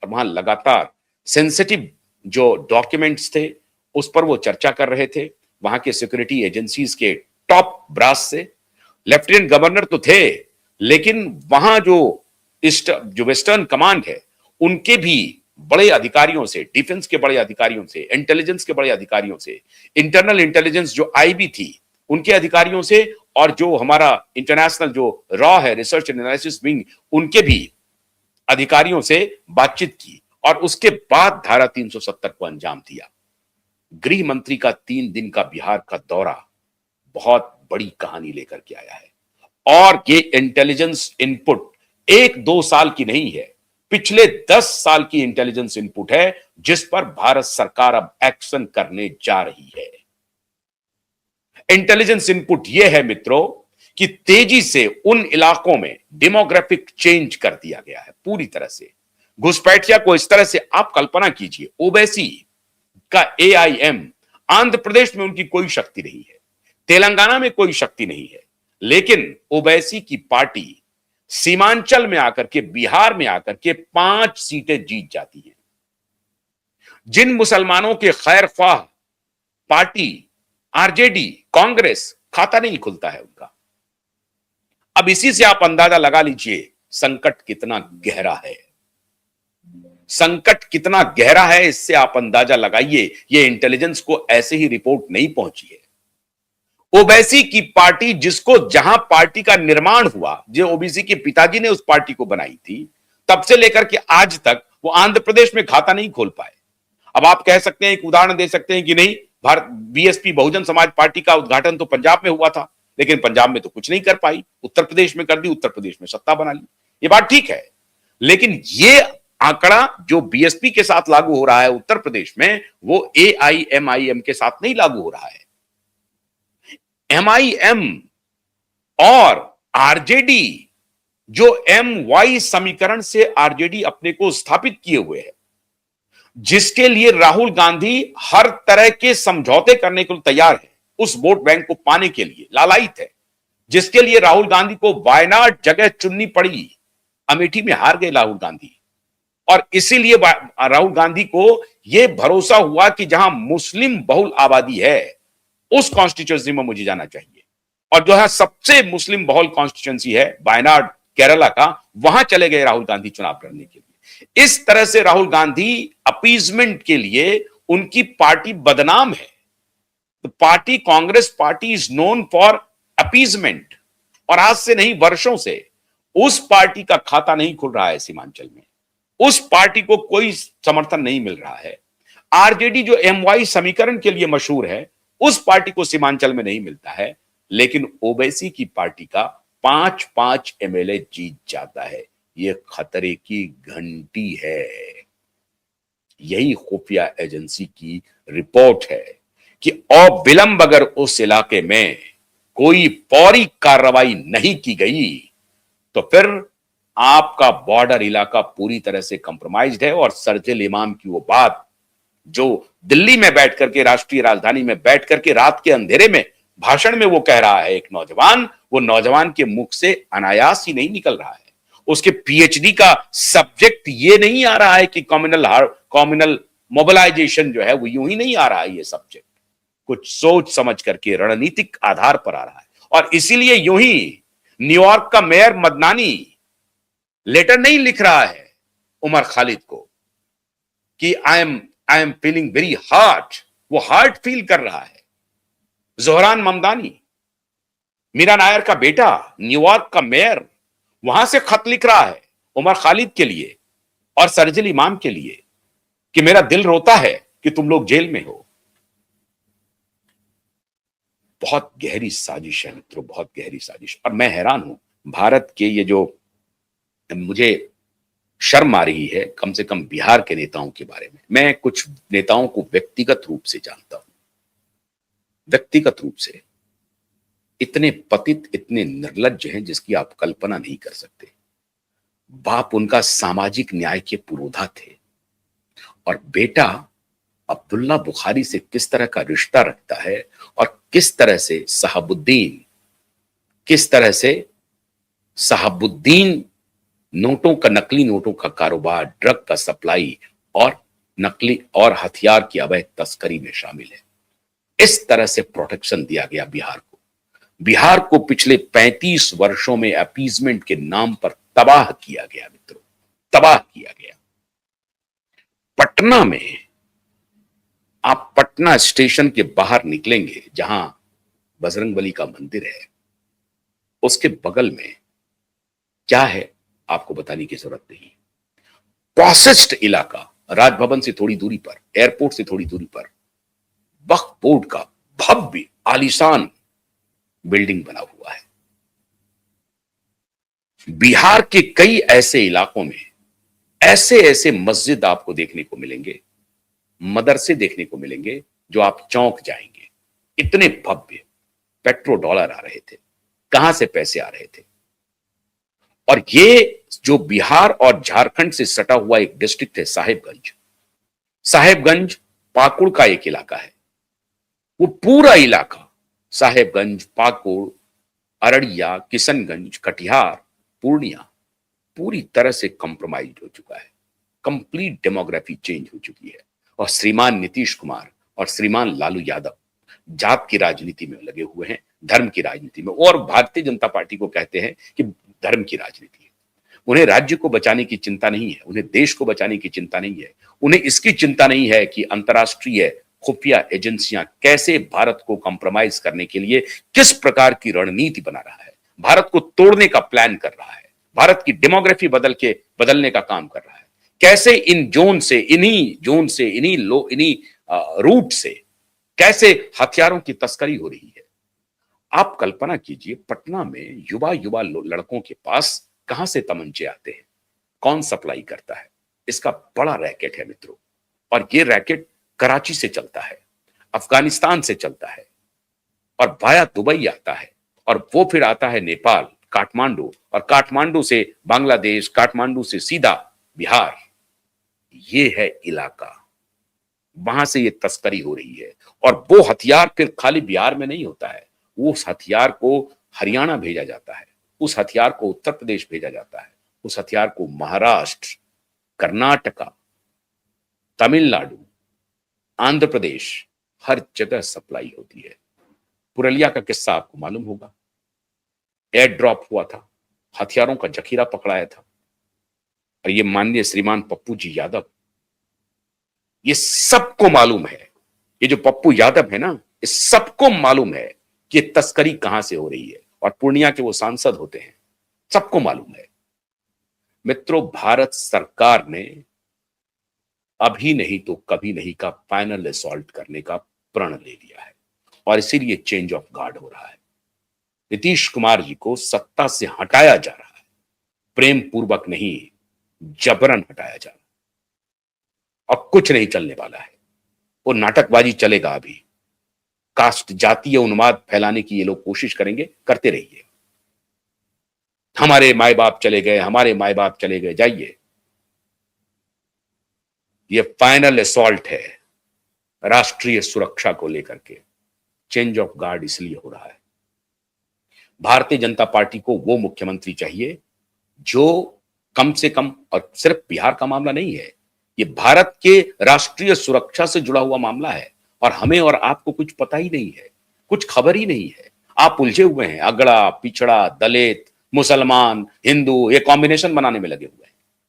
और वहां लगातार सेंसिटिव जो डॉक्यूमेंट्स थे उस पर वो चर्चा कर रहे थे। वहां के सिक्योरिटी एजेंसीज के टॉप ब्रास से, लेफ्टिनेंट गवर्नर तो थे, लेकिन वहां जो वेस्टर्न कमांड है उनके भी बड़े अधिकारियों से, डिफेंस के बड़े अधिकारियों से, इंटेलिजेंस के बड़े अधिकारियों से, इंटरनल इंटेलिजेंस जो आईबी थी उनके अधिकारियों से, और जो हमारा इंटरनेशनल जो रॉ है, रिसर्च एंड एनालिसिस विंग, उनके भी अधिकारियों से बातचीत की और उसके बाद धारा 370 को अंजाम दिया। गृह मंत्री का 3 दिन का बिहार का दौरा बहुत बड़ी कहानी लेकर के आया है और ये इंटेलिजेंस इनपुट 1-2 साल की नहीं है, पिछले 10 साल की इंटेलिजेंस इनपुट है जिस पर भारत सरकार अब एक्शन करने जा रही है। इंटेलिजेंस इनपुट यह है मित्रों कि तेजी से उन इलाकों में डेमोग्राफिक चेंज कर दिया गया है पूरी तरह से। घुसपैठिया को इस तरह से आप कल्पना कीजिए, ओवैसी का एआईएम, आंध्र प्रदेश में उनकी कोई शक्ति नहीं है, तेलंगाना में कोई शक्ति नहीं है, लेकिन ओवैसी की पार्टी सीमांचल में आकर के, बिहार में आकर के 5 सीटें जीत जाती है। जिन मुसलमानों के खैर ख्वाह पार्टी आरजेडी, कांग्रेस, खाता नहीं खुलता है उनका। अब इसी से आप अंदाजा लगा लीजिए संकट कितना गहरा है। संकट कितना गहरा है इससे आप अंदाजा लगाइए। ये इंटेलिजेंस को ऐसे ही रिपोर्ट नहीं पहुंची है। ओवैसी की पार्टी, जिसको जहां पार्टी का निर्माण हुआ, जो ओबीसी के पिताजी ने उस पार्टी को बनाई थी, तब से लेकर के आज तक वो आंध्र प्रदेश में खाता नहीं खोल पाए। अब आप कह सकते हैं, एक उदाहरण दे सकते हैं कि नहीं, भारत बीएसपी बहुजन समाज पार्टी का उद्घाटन तो पंजाब में हुआ था, लेकिन पंजाब में तो कुछ नहीं कर पाई, उत्तर प्रदेश में कर दी, उत्तर प्रदेश में सत्ता बना ली। ये बात ठीक है, लेकिन ये आंकड़ा जो बीएसपी के साथ लागू हो रहा है उत्तर प्रदेश में, वो एआईएमआईएम के साथ नहीं लागू हो रहा है। एमआईएम और आरजेडी, जो एम वाई समीकरण से आरजेडी अपने को स्थापित किए हुए है, जिसके लिए राहुल गांधी हर तरह के समझौते करने के लिए तैयार है, उस वोट बैंक को पाने के लिए लालायित है, जिसके लिए राहुल गांधी को वायनाड जगह चुननी पड़ी। अमेठी में हार गए राहुल गांधी, और इसीलिए राहुल गांधी को यह भरोसा हुआ कि जहां मुस्लिम बहुल आबादी है उस कॉन्स्टिट्यूंसी में मुझे जाना चाहिए, और जो है सबसे मुस्लिम बहुल कॉन्स्टिट्यूंसी है वायनाड केरला का, वहां चले गए राहुल गांधी चुनाव लड़ने के लिए। इस तरह से राहुल गांधी अपीजमेंट के लिए, उनकी पार्टी बदनाम है। तो party, Congress party is known for appeasement, और आज से नहीं वर्षों से उस पार्टी का खाता नहीं खुल रहा है सीमांचल में, उस पार्टी को कोई समर्थन नहीं मिल रहा है। आरजेडी जो एमवाई समीकरण के लिए मशहूर है, उस पार्टी को सीमांचल में नहीं मिलता है, लेकिन ओवैसी की पार्टी का 5-5 एमएलए जीत जाता है। यह खतरे की घंटी है। यही खुफिया एजेंसी की रिपोर्ट है कि अविलंब अगर उस इलाके में कोई फौरी कार्रवाई नहीं की गई तो फिर आपका बॉर्डर इलाका पूरी तरह से कंप्रोमाइज्ड है। और सर्जिल इमाम की वो बात जो दिल्ली में बैठ करके, राष्ट्रीय राजधानी में बैठ करके रात के अंधेरे में भाषण में वो कह रहा है एक नौजवान, वो नौजवान के मुख से अनायास ही नहीं निकल रहा है। उसके पीएचडी का सब्जेक्ट ये नहीं आ रहा है कि कम्युनल मोबिलाइजेशन जो है वो यूं ही नहीं आ रहा है। ये सब्जेक्ट कुछ सोच समझ करके रणनीतिक आधार पर आ रहा है, और इसीलिए यूं ही न्यूयॉर्क का मेयर मदनानी लेटर नहीं लिख रहा है उमर खालिद को कि I am feeling very heart, वो हार्ट फील कर रहा है। जोहरान ममदानी, मीरा नायर का बेटा, न्यूयॉर्क का मेयर, वहां से खत लिख रहा है उमर खालिद के लिए और सर्जिल इमाम के लिए कि मेरा दिल रोता है कि तुम लोग जेल में हो। बहुत गहरी साजिश है मित्रों, बहुत गहरी साजिश। और मैं हैरान हूं भारत के, ये जो मुझे शर्म आ रही है कम से कम बिहार के नेताओं के बारे में। मैं कुछ नेताओं को व्यक्तिगत रूप से जानता हूं, व्यक्तिगत रूप से। इतने पतित, इतने निर्लज्ज हैं जिसकी आप कल्पना नहीं कर सकते। बाप उनका सामाजिक न्याय के पुरोधा थे, और बेटा अब्दुल्ला बुखारी से किस तरह का रिश्ता रखता है, और किस तरह से शहाबुद्दीन नोटों का, नकली नोटों का कारोबार, ड्रग का सप्लाई और नकली और हथियार की अवैध तस्करी में शामिल है। इस तरह से प्रोटेक्शन दिया गया बिहार को। बिहार को पिछले 35 वर्षों में अपीजमेंट के नाम पर तबाह किया गया मित्रों, तबाह किया गया। पटना में, आप पटना स्टेशन के बाहर निकलेंगे, जहां बजरंगबली का मंदिर है, उसके बगल में क्या है आपको बताने की जरूरत नहीं। पॉसेस्ट इलाका, राजभवन से थोड़ी दूरी पर, एयरपोर्ट से थोड़ी दूरी पर वक्फ बोर्ड का भव्य आलीशान बिल्डिंग बना हुआ है। बिहार के कई ऐसे इलाकों में ऐसे ऐसे मस्जिद आपको देखने को मिलेंगे, मदरसे देखने को मिलेंगे, जो आप चौंक जाएंगे। इतने भव्य पेट्रो डॉलर आ रहे थे, कहां से पैसे आ रहे थे। और ये जो बिहार और झारखंड से सटा हुआ एक डिस्ट्रिक्ट है साहेबगंज, साहेबगंज पाकुड़ का एक इलाका है। वो पूरा इलाका साहेबगंज, पाकुड़, अररिया, किशनगंज, कटिहार, पूर्णिया पूरी तरह से कंप्रोमाइज हो चुका है। कंप्लीट डेमोग्राफी चेंज हो चुकी है। और श्रीमान नीतीश कुमार और श्रीमान लालू यादव जात की राजनीति में लगे हुए हैं, धर्म की राजनीति में। और भारतीय जनता पार्टी को कहते हैं कि धर्म की राजनीति है। उन्हें राज्य को बचाने की चिंता नहीं है, उन्हें देश को बचाने की चिंता नहीं है। उन्हें इसकी चिंता नहीं है कि अंतर्राष्ट्रीय खुफिया एजेंसियां कैसे भारत को कंप्रोमाइज करने के लिए किस प्रकार की रणनीति बना रहा है, भारत को तोड़ने का प्लान कर रहा है, भारत की डेमोग्राफी बदलने का काम कर रहा है। कैसे इन जोन से, इन्हीं रूट से कैसे हथियारों की तस्करी हो रही है। आप कल्पना कीजिए, पटना में युवा युवा लड़कों के पास कहां से तमंचे आते हैं, कौन सप्लाई करता है। इसका बड़ा रैकेट है मित्रों। और ये रैकेट कराची से चलता है, अफगानिस्तान से चलता है, और वाया दुबई आता है, और वो फिर आता है नेपाल, काठमांडू, और काठमांडू से बांग्लादेश, काठमांडू से सीधा बिहार। ये है इलाका, वहां से ये तस्करी हो रही है। और वो हथियार फिर खाली बिहार में नहीं होता है, उस हथियार को हरियाणा भेजा जाता है, उस हथियार को उत्तर प्रदेश भेजा जाता है, उस हथियार को महाराष्ट्र, कर्नाटका, तमिलनाडु, आंध्र प्रदेश, हर जगह सप्लाई होती है। पुरलिया का किस्सा आपको मालूम होगा, एयर ड्रॉप हुआ था, हथियारों का जखीरा पकड़ाया था। और ये माननीय श्रीमान पप्पू जी यादव, ये सबको मालूम है, ये जो पप्पू यादव है ना, इस सबको मालूम है कि तस्करी कहां से हो रही है। और पूर्णिया के वो सांसद होते हैं, सबको मालूम है। मित्रों, भारत सरकार ने अभी नहीं तो कभी नहीं का फाइनल असॉल्ट करने का प्रण ले लिया है। और इसीलिए चेंज ऑफ गार्ड हो रहा है। नीतीश कुमार जी को सत्ता से हटाया जा रहा है, प्रेम पूर्वक नहीं, जबरन हटाया जा रहा है। अब कुछ नहीं चलने वाला है, वो नाटकबाजी चलेगा। अभी कास्ट, जातीय उन्माद फैलाने की ये लोग कोशिश करेंगे, करते रहिए। हमारे माए बाप चले गए, हमारे माए बाप चले गए, जाइए। ये फाइनल असॉल्ट है राष्ट्रीय सुरक्षा को लेकर के। चेंज ऑफ गार्ड इसलिए हो रहा है। भारतीय जनता पार्टी को वो मुख्यमंत्री चाहिए जो कम से कम, और सिर्फ बिहार का मामला नहीं है, ये भारत के राष्ट्रीय सुरक्षा से जुड़ा हुआ मामला है। और हमें और आपको कुछ पता ही नहीं है, कुछ खबर ही नहीं है। आप उलझे हुए हैं, अगड़ा पिछड़ा, दलित, मुसलमान, हिंदू, ये कॉम्बिनेशन बनाने में लगे हुए हैं।